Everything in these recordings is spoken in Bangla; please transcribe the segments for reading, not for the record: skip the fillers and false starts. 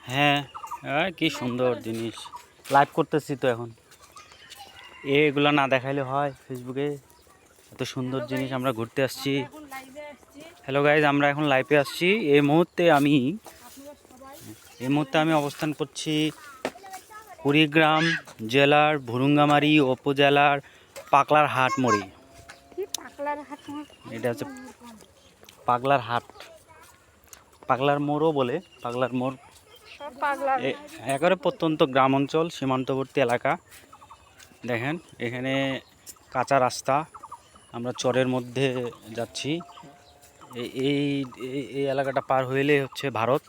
হ্যাঁ, কি সুন্দর জিনিস। লাইভ করতেছি তো এখন, এগুলো না দেখাইলে হয় ফেসবুকে। এত সুন্দর জিনিস আমরা ঘুরতে আসছি। হ্যালো গাইজ, আমরা এখন লাইভে আসছি। এই মুহূর্তে আমি অবস্থান করছি কুড়িগ্রাম জেলার ভুরুঙ্গামারী উপজেলার পাগলার হাট মোড়ে। এটা হচ্ছে পাগলার হাট, পাগলার মোড়ও বলে। পাগলার মোড় একেবারে প্রত্যন্ত গ্রাম অঞ্চল, সীমান্তবর্তী এলাকা। দেখেন এখানে কাঁচা রাস্তা, আমরা চরের মধ্যে যাচ্ছি। এই এই এলাকাটা পার হইলে হচ্ছে ভারত।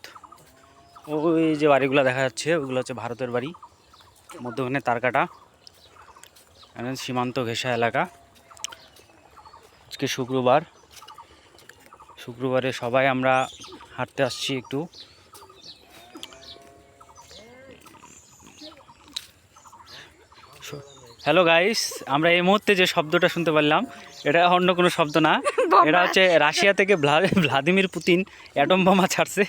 ওই যে বাড়িগুলো দেখা যাচ্ছে ওগুলো হচ্ছে ভারতের বাড়ি। মধ্যখানে তারকাটা, সীমান্ত ঘেঁষা এলাকা। আজকে শুক্রবারে সবাই আমরা হাঁটতে আসছি একটু। হ্যালো গাইস, আমরা এই মুহূর্তে যে শব্দটা শুনতে পারলাম এটা অন্য কোনো শব্দ না, এটা হচ্ছে রাশিয়া থেকে ভ্লাদিমির পুতিন অ্যাটম বোমা ছাড়ছে,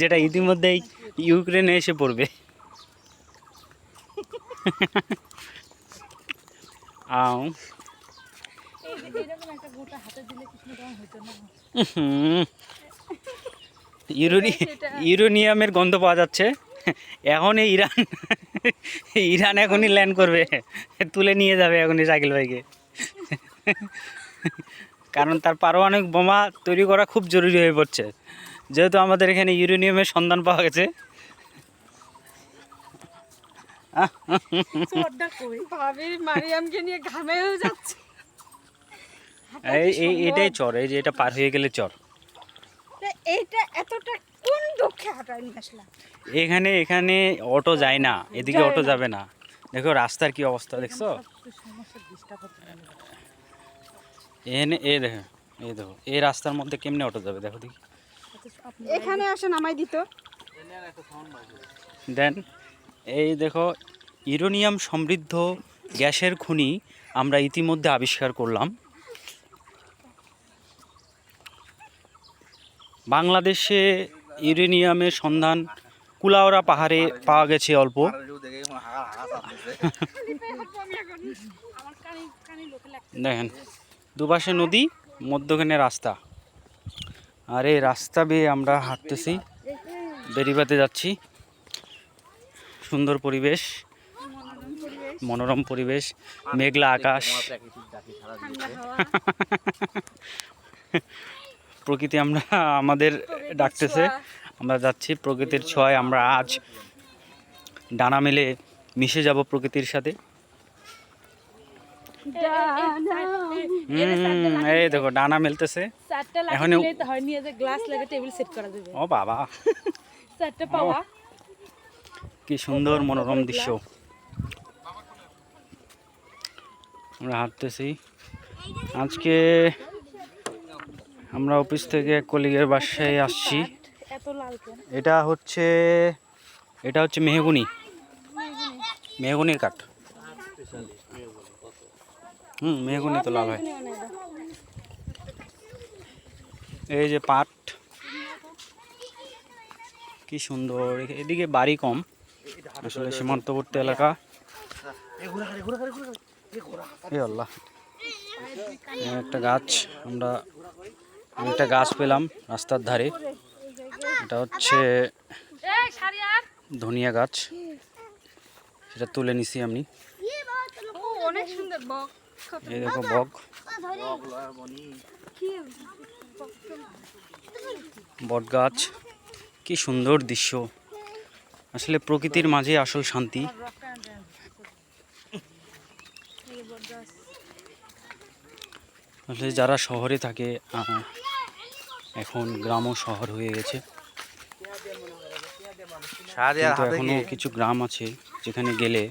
যেটা ইতিমধ্যেই ইউক্রেনে এসে পড়বে। ইউরেনিয়ামের গন্ধ পাওয়া যাচ্ছে। এখনই ইরান এখনই ল্যান্ড করবে, তুলে নিয়ে যাবে এখনই সাইকেল ভাইকে। কারণ তার পারমাণবিক বোমা তৈরি করা খুব জরুরি হয়ে পড়ছে, যেহেতু আমাদের এখানে ইউরেনিয়ামের সন্ধান পাওয়া গেছে। এটাই চর, এই যে এটা পার হয়ে গেলে চর। এখানে অটো যায় না, এদিকে অটো যাবে না। দেখো রাস্তার কি অবস্থা, দেখছো? দেখো এই রাস্তার মধ্যে কেমনে অটো যাবে, দেখো দেখি। এখানে আসে নামাই দিত। দেন এই দেখো, ইউরেনিয়াম সমৃদ্ধ গ্যাসের খনি আমরা ইতিমধ্যে আবিষ্কার করলাম। বাংলাদেশে ইউরেনিয়ামের সন্ধান কুলাউড়া পাহাড়ে পাওয়া গেছে অল্প। দেখেন দুপাশে নদী, মধ্যখানে রাস্তা, আর এই রাস্তা বেয়ে আমরা হাঁটতেছি, বেরিবাতে যাচ্ছি। সুন্দর পরিবেশ, মনোরম পরিবেশ, মেঘলা আকাশ। প্রকৃতি আমাদের ডাকতেছে, আমরা যাচ্ছি প্রকৃতির ছোঁয়ায়। আমরা আজ ডানা মেলে মিশে যাব প্রকৃতির সাথে। এই দেখো ডানা মেলতেছে এখন। ও বাবা, কি সুন্দর মনোরম দৃশ্য। আমরা হাঁটতেছি। আজকে আমরা অফিস থেকে কলিগের বাসায় আসছি। এটা হচ্ছে মেহগুনির কাঠ। মেহগুনি তো লাল হয়। এই যে পাট, কি সুন্দর। এদিকে বাড়ি কম, আসলে সীমান্তবর্তী এলাকা। আল্লাহ, একটা গাছ, আমরা একটা গাছ পেলাম রাস্তার ধারে। এটা হচ্ছে ধনিয়া গাছ, সেটা তুলে নিছি আমি। এই দেখো বক, বট গাছ, কি সুন্দর দৃশ্য। আসলে প্রকৃতির মাঝে আসল শান্তি। আসলে যারা শহরে থাকে, এখন গ্রাম ও শহর হয়ে গেছে, কিন্তু এখনো কিছু গ্রাম আছে যেখানে গেলে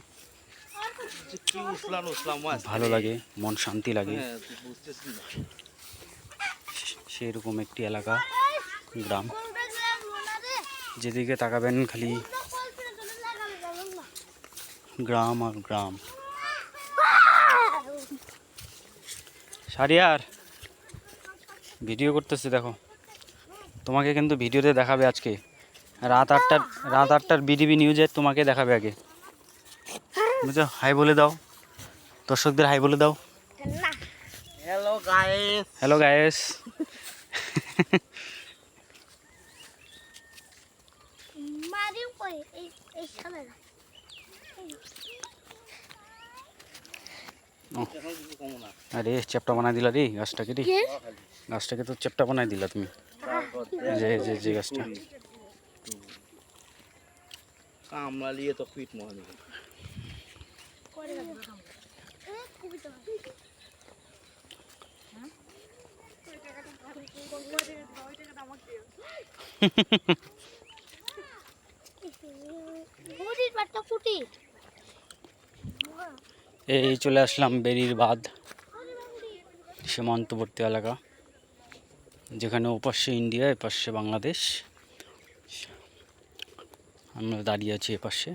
ভালো লাগে, মন শান্তি লাগে। সেরকম একটি এলাকা গ্রাম, যেদিকে তাকাবেন খালি গ্রাম আর গ্রাম। শাহরিয়ার ভিডিও করতেছে, দেখো তোমাকে কিন্তু ভিডিওতে দেখাবে আজকে রাত 8টার বিডিবি নিউজে তোমাকে দেখাবে আগে, বুঝছো? হাই বলে দাও, দর্শকদের হাই বলে দাও। Hello guys. Hello guys. Mario কই এই সামনে আরে চ্যাপ্টা বানাই দিলা রে গাছটাকে রে, গাছটাকে তো চ্যাপ্টা বানাই দিলা তুমি। যে যে যে গাছটা কামলা লিয়ে তো ফিট মহানি। করে কবিতা মুড়ির পাটটা কুটি এই চলে আসলাম বেরির বাঁধ, সীমান্তবর্তী এলাকা, যেখানে ওপাশে ইন্ডিয়া এপাশে বাংলাদেশ। আমরা দাঁড়িয়ে আছি এপাশে।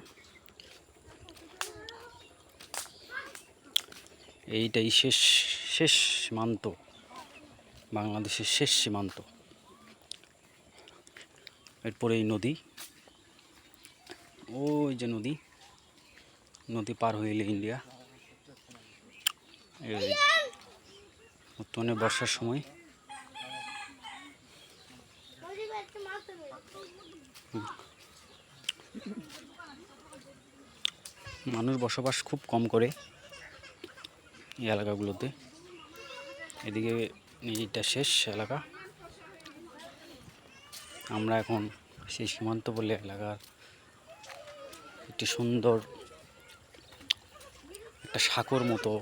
এইটাই শেষ শেষ সীমান্ত, বাংলাদেশের শেষ সীমান্ত। এরপরে এই নদী, ওই যে নদী, নদী পার হইলে ইন্ডিয়া। এই বর্তমানে বর্ষার সময়। মুড়ির পাটটা মারতে মানুষ বসবাস খুব কম করে এই এলাকাগুলোতে। এদিকে এইটা শেষ এলাকা, আমরা এখন সেই সীমান্ত বলে এলাকার একটি সুন্দর একটা সাঁকোর মতো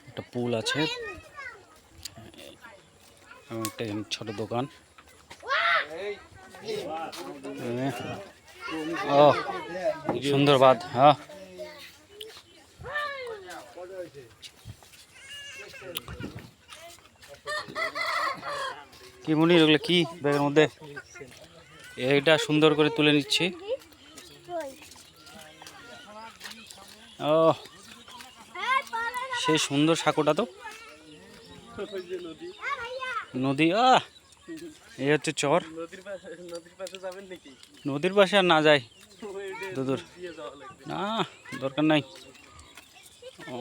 একটা পুল আছে এবং একটা এখানে ছোট দোকান। ও সুন্দর বাঁধ। হ্যাঁ কি মনি ওগুলো কি ব্যাগের মধ্যে? এইটা সুন্দর করে তুলে নিচ্ছি। ও সেই সুন্দর সাঁকোটা তো নদী। এই হচ্ছে চর। নদীর পাশে আর না যাই দূর, না দরকার নাই। ও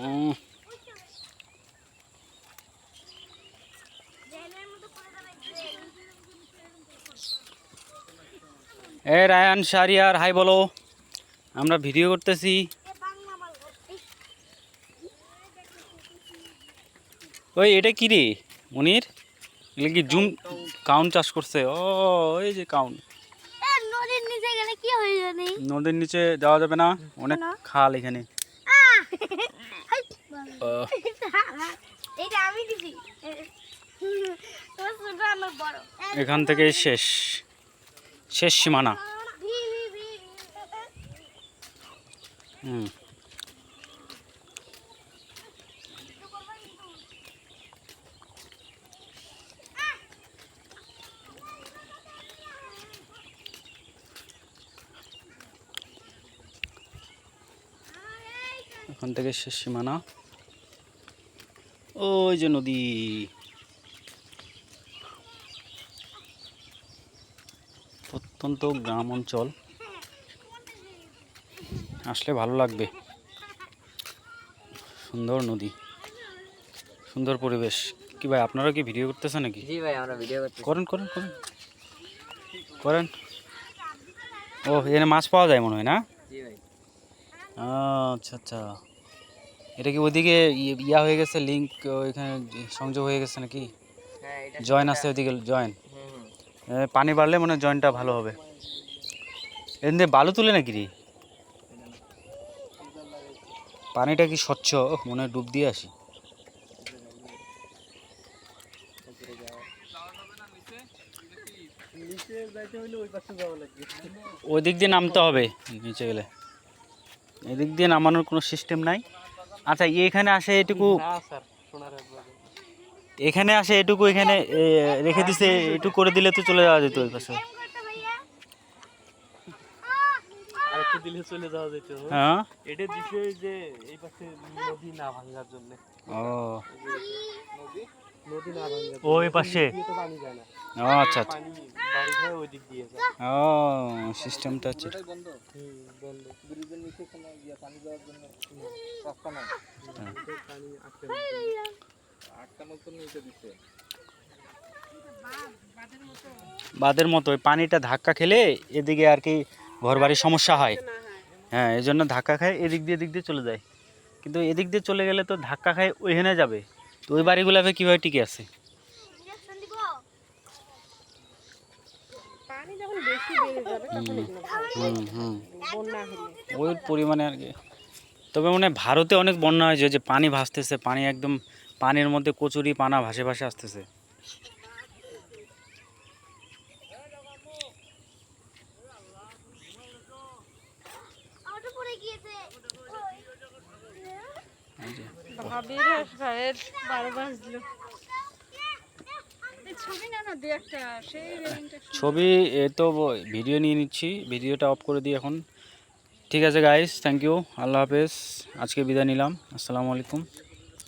এ রায়ান শাহরিয়ার হাই বলো, আমরা ভিডিও করতেছি। ওই এটা কি রে মনির, এগুলো কি জুম কাউন চাষ করছে? ও এই যে কাউন। নদীর নিচে গেলে কি হয়ে জানি? নদীর নিচে যাওয়া যাবে না, অনেক খাল এখানে। এইটা আমি দিছি, তোর ছোট আমার বড়। এখান থেকে শেষ শেষ সীমানা। হুম এখান থেকে শেষ সীমানা। ওই যে নদী, প্রত্যন্ত গ্রাম অঞ্চল, আসলে ভালো লাগবে। সুন্দর নদী, সুন্দর পরিবেশ। কি ভাই আপনারা কি ভিডিও করতেছেন নাকি? জি ভাই আমরা ভিডিও করতেছি। করেন করেন করেন করেন। ও এখানে মাছ পাওয়া যায় মনে হয় না? জি ভাই। আচ্ছা আচ্ছা, এটা কি ওইদিকে ইয়া হয়ে গেছে, লিঙ্ক ওইখানে সংযোগ হয়ে গেছে নাকি? হ্যাঁ এটা জয়েন আছে ওইদিকে, জয়েন। হুম পানি বাড়লে মনে হয় জয়েনটা ভালো হবে। এমনি বালু তুলে নাকি রে? পানিটা কি স্বচ্ছ? মনে হয় ডুব দিয়ে আসি। ওই দিক দিয়ে নামতে হবে নিচে গেলে, এদিক দিয়ে নামানোর কোনো সিস্টেম নাই। আচ্ছা এখানে আসে এটুকু, না স্যার সোনার একবার এখানে আসে এটুকু, এখানে রেখে দিছে, এটুকু করে দিলে তো চলে যাওয়া যেত ওই পাশে। আরেকটু দিলে চলে যাওয়া যেত। হ্যাঁ এটা দিছে যে এই পাশে নদী না ভাঙার জন্য। ও নদী না ভাঙার ওই পাশে তো পানি যায় না। ও আচ্ছা আচ্ছা, পানি বাড়ি হয়ে ওই দিক দিয়ে যায়। ও সিস্টেমটা হচ্ছে হুম, বন্ধ। ব্রিজের নিচে কোনো পানি যাওয়ার জন্য রাস্তা নাই। পানি আটকানোর জন্য এটা দিচ্ছে। বাঁধের মতো ওই পানিটা ধাক্কা খেলে এদিকে আর কি ঘর বাড়ির সমস্যা হয়। হ্যাঁ, এই জন্য ধাক্কা খায় এদিক দিয়ে চলে যায়, কিন্তু এদিক দিয়ে চলে গেলে তো ধাক্কা খায় ওইখানে যাবে, তো ওই বাড়িগুলোতে কীভাবে টিকে আছে? ইঞ্জেকশন দিব পানি যখন বেশি বেড়ে যাবে তখন এগুলো বন্যা হলে ওই পরিমাণে আর কি। তবে মনে হয় ভারতে অনেক বন্যা হয়েছে, যে পানি ভাসতেছে, পানি একদম পানির মধ্যে কচুরি পানা ভাসে ভাসে আসতেছে। আমারটা পড়ে গিয়েছে এই যে ভাবির ভাইয়ের 12 বাজলো। এই ছবি না না দু একটা সেই রেলিংটা ছবি এ তো ভিডিও নিয়ে নিচ্ছি, ভিডিওটা অফ করে দিই এখন। ঠিক আছে গাইস, থ্যাংক ইউ, আল্লাহ হাফেজ, আজকে বিদায় নিলাম, আসসালামু আলাইকুম।